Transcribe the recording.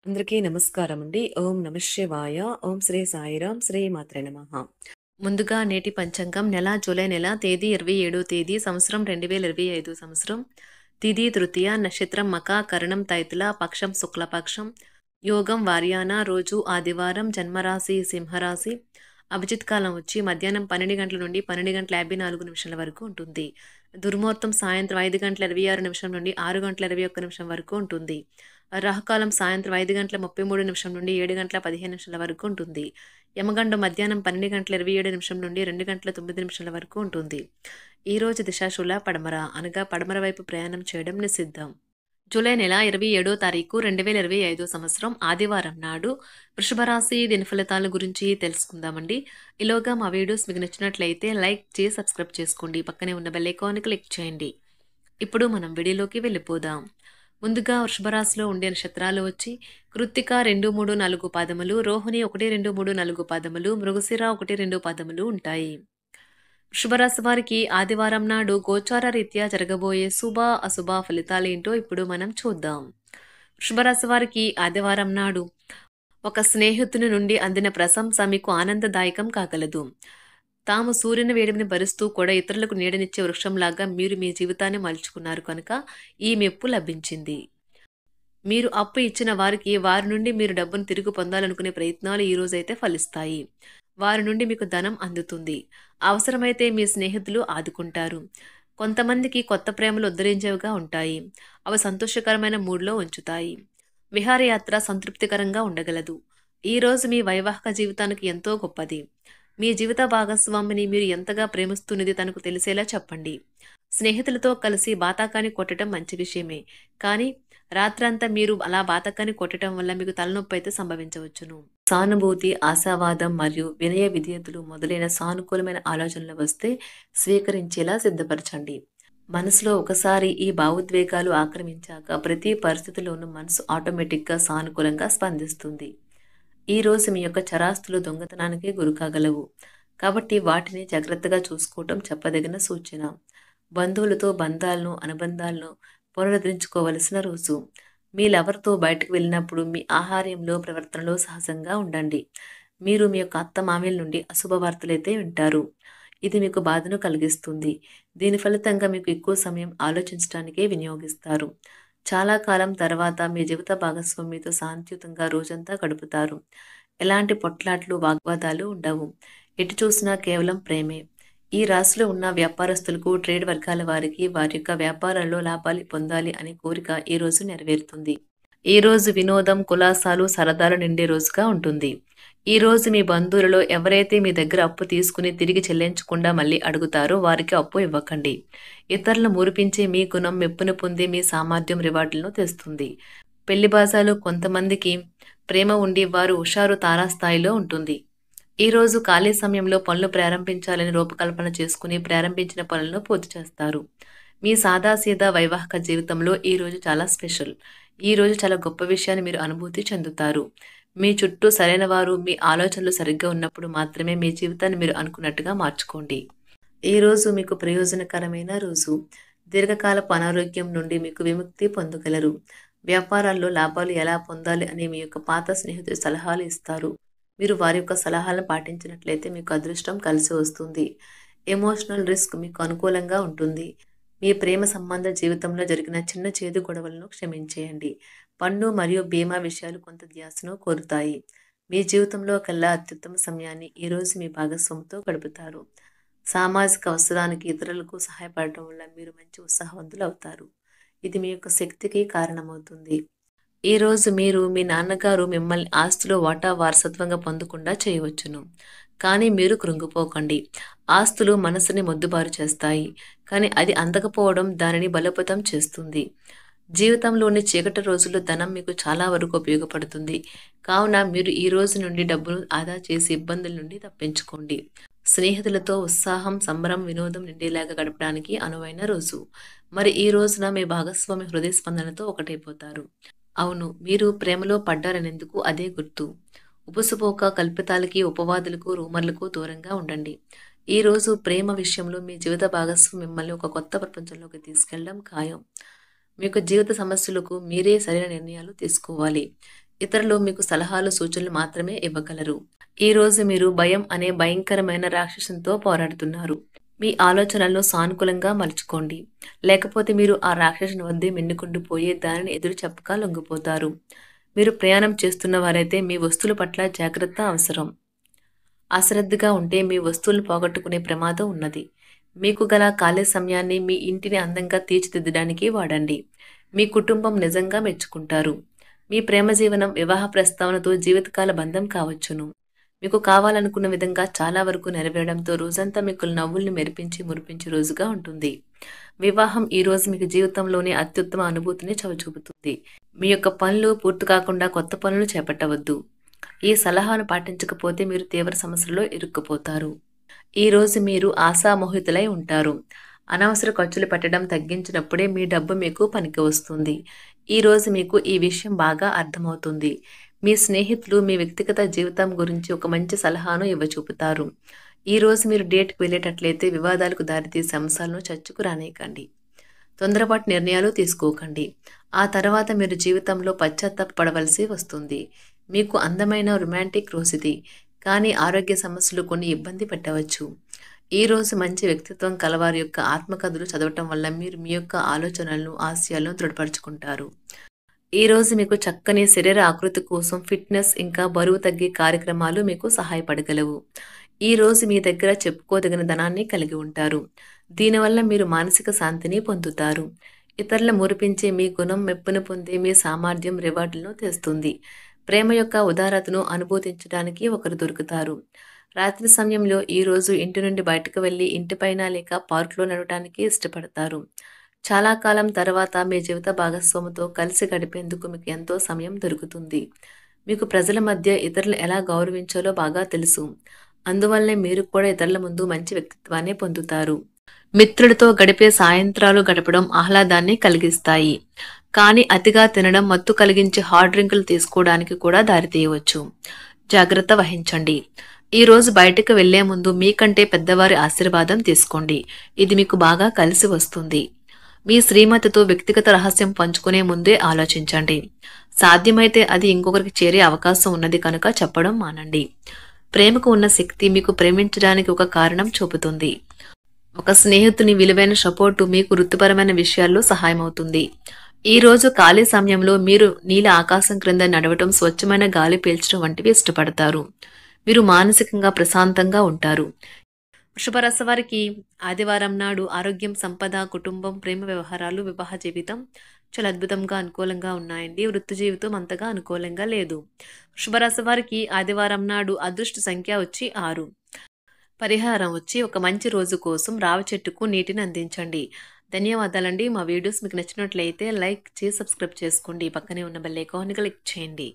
అందరికీ నమస్కారం అండి. ఓం నమః శివాయ. ఓం శ్రీ సాయిరాం. శ్రీ మాత్రే నమః. ముందుగా నేటి పంచాంగం నెల జూలై నెల తేదీ 27వ తేదీ సంవత్సరం 2025 సంవత్సరం. తిథి తృతీయ, నక్షత్రం మక, కరణం తైతుల, పక్షం శుక్లపక్షం, యోగం వార్యాన, రోజు ఆదివారం, జన్మరాశి సింహరాశి. అభిజిత్ కాలం వచ్చి మధ్యాహ్నం 12 గంటల నుండి 12 గంటల 54 నిమిషాల వరకు ఉంటుంది. దుర్ముహూర్తం సాయంత్రం 5 గంటల 26 నిమిషం నుండి 6 గంటల 21 నిమిషం వరకు ఉంటుంది. రాహుకాలం సాయంత్రం 5 గంటల 33 నిమిషం నుండి 7 గంటల 15 నిమిషాల వరకు ఉంటుంది. యమగండం మధ్యాహ్నం 12 గంటల 27 నిమిషం నుండి 2 గంటల 9 నిమిషాల వరకు ఉంటుంది. ఈ రోజు దిశాశూల పడమర అనగా పడమర వైపు ప్రయాణం చేయడం నిషిద్ధం. జూలై నెల 27వ తారీఖు 2025 సంవత్సరం ఆదివారం నాడు వృషభ రాశి దిన ఫలితాల గురించి తెలుసుకుందామండి. ఈలోగా మా వీడియోస్ మీకు నచ్చినట్లయితే లైక్ చేసి సబ్స్క్రైబ్ చేసుకోండి. పక్కనే ఉన్న బెల్ ఐకాన్ క్లిక్ చేయండి. ఇప్పుడు మనం వీడియోలోకి వెళ్ళిపోదాం. ముందుగా వృషభ రాశిలో ఉండే నక్షత్రాలు వచ్చి కృత్తిక 2, 3, 4 పాదములు, రోహిణి 1, 2, 3, 4 పాదములు, మృగశిర 1, 2 పాదములు ఉంటాయి. వృషభరాశి వారికి ఆదివారం నాడు గోచార రీత్యా జరగబోయే శుభ అశుభ ఫలితాలేంటో ఇప్పుడు మనం చూద్దాం. వృషభరాశి వారికి ఆదివారం నాడు ఒక స్నేహితుని నుండి అందిన ప్రశంస మీకు ఆనందదాయకం కాగలదు. తాము సూర్యుని వేడిని భరిస్తూ కూడా ఇతరులకు నీడనిచ్చే వృక్షంలాగా మీరు మీ జీవితాన్ని మలుచుకున్నారు కనుక ఈ మెప్పు లభించింది. మీరు అప్పు ఇచ్చిన వారికి వారి నుండి మీరు డబ్బును తిరిగి పొందాలనుకునే ప్రయత్నాలు ఈ రోజైతే ఫలిస్తాయి. వారి నుండి మీకు ధనం అందుతుంది. అవసరమైతే మీ స్నేహితులు ఆదుకుంటారు. కొంతమందికి కొత్త ప్రేమలు ఉద్ధరించేవిగా ఉంటాయి. అవి సంతోషకరమైన మూడ్లో ఉంచుతాయి. విహారయాత్ర సంతృప్తికరంగా ఉండగలదు. ఈ రోజు మీ వైవాహిక జీవితానికి ఎంతో గొప్పది. మీ జీవిత భాగస్వామిని మీరు ఎంతగా ప్రేమిస్తున్నది తనకు తెలిసేలా చెప్పండి. స్నేహితులతో కలిసి బాతాకాని కొట్టడం మంచి విషయమే, కానీ రాత్రంతా మీరు అలా బాతకాన్ని కొట్టడం వల్ల మీకు తలనొప్పి అయితే సంభవించవచ్చును. సానుభూతి, ఆశావాదం మరియు వినయ విధేయతలు మొదలైన సానుకూలమైన ఆలోచనలు వస్తే స్వీకరించేలా సిద్ధపరచండి. మనసులో ఒకసారి ఈ భావోద్వేగాలు ఆక్రమించాక ప్రతి పరిస్థితిలోనూ మనసు ఆటోమేటిక్గా సానుకూలంగా స్పందిస్తుంది. ఈ రోజు మీ యొక్క చరాస్తులు దొంగతనానికి గురికాగలవు, కాబట్టి వాటిని జాగ్రత్తగా చూసుకోవటం చెప్పదగిన సూచన. బంధువులతో బంధాలను అనుబంధాలను పునరుద్ధరించుకోవలసిన రోజు. మీ లవర్తో బయటకు వెళ్ళినప్పుడు మీ ఆహార్యంలో ప్రవర్తనలో సహజంగా ఉండండి. మీరు మీ యొక్క అత్త మామయ్యల నుండి అశుభ వార్తలైతే వింటారు. ఇది మీకు బాధను కలిగిస్తుంది. దీని ఫలితంగా మీకు ఎక్కువ సమయం ఆలోచించడానికే వినియోగిస్తారు. చాలా కాలం తర్వాత మీ జీవిత భాగస్వామితో శాంతియుతంగా రోజంతా గడుపుతారు. ఎలాంటి పొట్లాట్లు వాగ్వాదాలు ఉండవు. ఎటు చూసినా కేవలం ప్రేమే. ఈ రాశిలో ఉన్న వ్యాపారస్తులకు, ట్రేడ్ వర్గాల వారికి వారి యొక్క వ్యాపారాల్లో లాభాలు పొందాలి అనే కోరిక ఈ రోజు నెరవేరుతుంది. ఈ రోజు వినోదం, కులాసాలు, సరదాలు నిండే రోజుగా ఉంటుంది. ఈ రోజు మీ బంధువులలో ఎవరైతే మీ దగ్గర అప్పు తీసుకుని తిరిగి చెల్లించకుండా మళ్ళీ అడుగుతారో వారికి అప్పు ఇవ్వకండి. ఇతరులను మురిపించే మీ గుణం మెప్పును పొందే మీ సామర్థ్యం రివార్డులను తెస్తుంది. పెళ్లి బాజాలు కొంతమందికి ప్రేమ ఉండి వారు హుషారు తారాస్థాయిలో ఉంటుంది. ఈ రోజు ఖాళీ సమయంలో పనులు ప్రారంభించాలని రూపకల్పన చేసుకుని ప్రారంభించిన పనులను పూర్తి చేస్తారు. మీ సాదాసీదా వైవాహిక జీవితంలో ఈ రోజు చాలా స్పెషల్. ఈ రోజు చాలా గొప్ప విషయాన్ని మీరు అనుభూతి చెందుతారు. మీ చుట్టూ సరైన వారు, మీ ఆలోచనలు సరిగ్గా ఉన్నప్పుడు మాత్రమే మీ జీవితాన్ని మీరు అనుకున్నట్టుగా మార్చుకోండి. ఈ రోజు మీకు ప్రయోజనకరమైన రోజు. దీర్ఘకాలపు అనారోగ్యం నుండి మీకు విముక్తి పొందగలరు. వ్యాపారాల్లో లాభాలు ఎలా పొందాలి అనే మీ యొక్క పాత స్నేహితులు సలహాలు ఇస్తారు. మీరు వారి యొక్క సలహాలను పాటించినట్లయితే మీకు అదృష్టం కలిసి వస్తుంది. ఎమోషనల్ రిస్క్ మీకు అనుకూలంగా ఉంటుంది. మీ ప్రేమ సంబంధ జీవితంలో జరిగిన చిన్న చేదు గొడవలను క్షమించేయండి. పన్ను మరియు బీమా విషయాలు కొంత ధ్యాసను కోరుతాయి. మీ జీవితంలో కల్లా అత్యుత్తమ సమయాన్ని ఈరోజు మీ భాగస్వామితో గడుపుతారు. సామాజిక అవసరానికి ఇతరులకు సహాయపడటం వల్ల మీరు మంచి ఉత్సాహవంతులు అవుతారు. ఇది మీ యొక్క శక్తికి కారణమవుతుంది. ఈ రోజు మీరు మీ నాన్నగారు మిమ్మల్ని ఆస్తిలో వాటా వారసత్వంగా పొందకుండా చేయవచ్చును, కానీ మీరు కృంగిపోకండి. ఆస్తులు మనసుని మొద్దుబారు చేస్తాయి, కానీ అది అందకపోవడం దానిని బలోపేతం చేస్తుంది. జీవితంలోని చీకటి రోజుల్లో ధనం మీకు చాలా వరకు ఉపయోగపడుతుంది. కావున మీరు ఈ రోజు నుండి డబ్బును ఆదా చేసి ఇబ్బందుల నుండి తప్పించుకోండి. స్నేహితులతో ఉత్సాహం, సంబరం, వినోదం నిండేలాగా గడపడానికి అనువైన రోజు. మరి ఈ రోజున మీ భాగస్వామి హృదయ స్పందనతో ఒకటైపోతారు. అవును, మీరు ప్రేమలో పడ్డారనేందుకు అదే గుర్తు. ఉబుసుపోక కల్పితాలకి, ఉపవాదులకు, రూమర్లకు దూరంగా ఉండండి. ఈ రోజు ప్రేమ విషయంలో మీ జీవిత భాగస్వామి మిమ్మల్ని ఒక కొత్త ప్రపంచంలోకి తీసుకెళ్లడం ఖాయం. మీకు జీవిత సమస్యలకు మీరే సరైన నిర్ణయాలు తీసుకోవాలి. ఇతరులు మీకు సలహాలు, సూచనలు మాత్రమే ఇవ్వగలరు. ఈ రోజు మీరు భయం అనే భయంకరమైన రాక్షసంతో పోరాడుతున్నారు. మీ ఆలోచనలను సానుకూలంగా మలుచుకోండి. లేకపోతే మీరు ఆ రాక్షసుని వద్దే మిన్నుకుండిపోయి దానిని ఎదురు చెప్పక లొంగిపోతారు. మీరు ప్రయాణం చేస్తున్న వారైతే మీ వస్తువుల పట్ల జాగ్రత్త అవసరం. అశ్రద్ధగా ఉంటే మీ వస్తువులను పోగొట్టుకునే ప్రమాదం ఉన్నది. మీకు గల ఖాళీ సమయాన్ని మీ ఇంటిని అందంగా తీర్చిదిద్దడానికి వాడండి. మీ కుటుంబం నిజంగా మెచ్చుకుంటారు. మీ ప్రేమ జీవనం వివాహ ప్రస్తావనతో జీవితకాల బంధం కావచ్చును. మీకు కావాలనుకున్న విధంగా చాలా వరకు నెరవేరడంతో రోజంతా మీకు నవ్వుల్ని మెరిపించి మురిపించే రోజుగా ఉంటుంది. వివాహం ఈ రోజు మీకు జీవితంలోని అత్యుత్తమ అనుభూతిని చవిచూపుతుంది. మీ యొక్క పనులు పూర్తి కాకుండా కొత్త పనులు చేపట్టవద్దు. ఈ సలహాను పాటించకపోతే మీరు తీవ్ర సమస్యల్లో ఇరుక్కుపోతారు. ఈ రోజు మీరు ఆశామోహితులై ఉంటారు. అనవసర ఖర్చులు పెట్టడం తగ్గించినప్పుడే మీ డబ్బు మీకు పనికి వస్తుంది. ఈ రోజు మీకు ఈ విషయం బాగా అర్థమవుతుంది. మీ స్నేహితులు మీ వ్యక్తిగత జీవితం గురించి ఒక మంచి సలహాను ఇవ్వచూపుతారు. ఈ రోజు మీరు డేట్‌కి వెళ్ళేటట్లయితే వివాదాలకు దారితీసే అంశాలను చర్చకు రానీయకండి. తొందరపాటు నిర్ణయాలు తీసుకోకండి. ఆ తర్వాత మీరు జీవితంలో పశ్చాత్తాపపడవలసి వస్తుంది. మీకు అందమైన రొమాంటిక్ రోజుది. కానీ ఆరోగ్య సమస్యలు కొన్ని ఇబ్బంది పెట్టవచ్చు. ఈ రోజు మంచి వ్యక్తిత్వం కలవారి యొక్క ఆత్మకథలు చదవటం వల్ల మీరు మీ యొక్క ఆలోచనలను, ఆశయాలను దృఢపరుచుకుంటారు. ఈ రోజు మీకు చక్కని శరీర ఆకృతి కోసం ఫిట్‌నెస్ ఇంకా బరువు తగ్గే కార్యక్రమాలు మీకు సహాయపడగలవు. ఈ రోజు మీ దగ్గర చెప్పుకోదగిన ధనాన్ని కలిగి ఉంటారు. దీనివల్ల మీరు మానసిక శాంతిని పొందుతారు. ఇతరుల మురిపించే మీ గుణం మెప్పును పొందే మీ సామర్థ్యం రివార్డులను తెస్తుంది. ప్రేమ యొక్క ఉదారతను అనుభూతించడానికి ఒకరు దొరుకుతారు. రాత్రి సమయంలో ఈ రోజు ఇంటి నుండి బయటకు వెళ్లి ఇంటిపైన లేక పార్క్‌లో నడవటానికి ఇష్టపడతారు. చాలా కాలం తర్వాత మీ జీవిత భాగస్వామితో కలిసి గడిపేందుకు మీకు ఎంతో సమయం దొరుకుతుంది. మీకు ప్రజల మధ్య ఇతరులను ఎలా గౌరవించాలో బాగా తెలుసు. అందువల్లనే మీరు కూడా ఇతరుల ముందు మంచి వ్యక్తిత్వాన్ని పొందుతారు. మిత్రులతో గడిపే సాయంత్రాలు గడపడం ఆహ్లాదాన్ని కలిగిస్తాయి. కానీ అతిగా తినడం మత్తు కలిగించే హార్డ్ డ్రింకులు తీసుకోవడానికి కూడా దారితీయవచ్చు. జాగ్రత్త వహించండి. ఈ రోజు బయటకు వెళ్లే ముందు మీకంటే పెద్దవారి ఆశీర్వాదం తీసుకోండి. ఇది మీకు బాగా కలిసి వస్తుంది. మీ శ్రీమతితో వ్యక్తిగత రహస్యం పంచుకునే ముందే ఆలోచించండి. సాధ్యమైతే అది ఇంకొకరికి చేరే అవకాశం ఉన్నది కనుక చెప్పడం మానండి. ప్రేమకు ఉన్న శక్తి మీకు ప్రేమించడానికి ఒక కారణం చూపుతుంది. ఒక స్నేహితుని విలువైన సపోర్టు మీకు వృత్తిపరమైన విషయాల్లో సహాయమవుతుంది. ఈ రోజు ఖాళీ సమయంలో మీరు నీల ఆకాశం క్రింద నడవటం, స్వచ్ఛమైన గాలి పీల్చడం వంటివి ఇష్టపడతారు. మీరు మానసికంగా ప్రశాంతంగా ఉంటారు. వృషభ రాశి వారికి ఆదివారం నాడు ఆరోగ్యం, సంపద, కుటుంబం, ప్రేమ వ్యవహారాలు, వివాహ జీవితం చాలా అద్భుతంగా అనుకూలంగా ఉన్నాయండి. వృత్తి జీవితం అంతగా అనుకూలంగా లేదు. వృషభ రాశి వారికి ఆదివారం నాడు అదృష్ట సంఖ్య వచ్చి 6. పరిహారం వచ్చి ఒక మంచి రోజు కోసం రావి చెట్టుకు నీటిని అందించండి. ధన్యవాదాలండి. మా వీడియోస్ మీకు నచ్చినట్లయితే లైక్ చేసి సబ్స్క్రైబ్ చేసుకోండి. పక్కనే ఉన్న బెల్ ఐకాన్ని క్లిక్ చేయండి.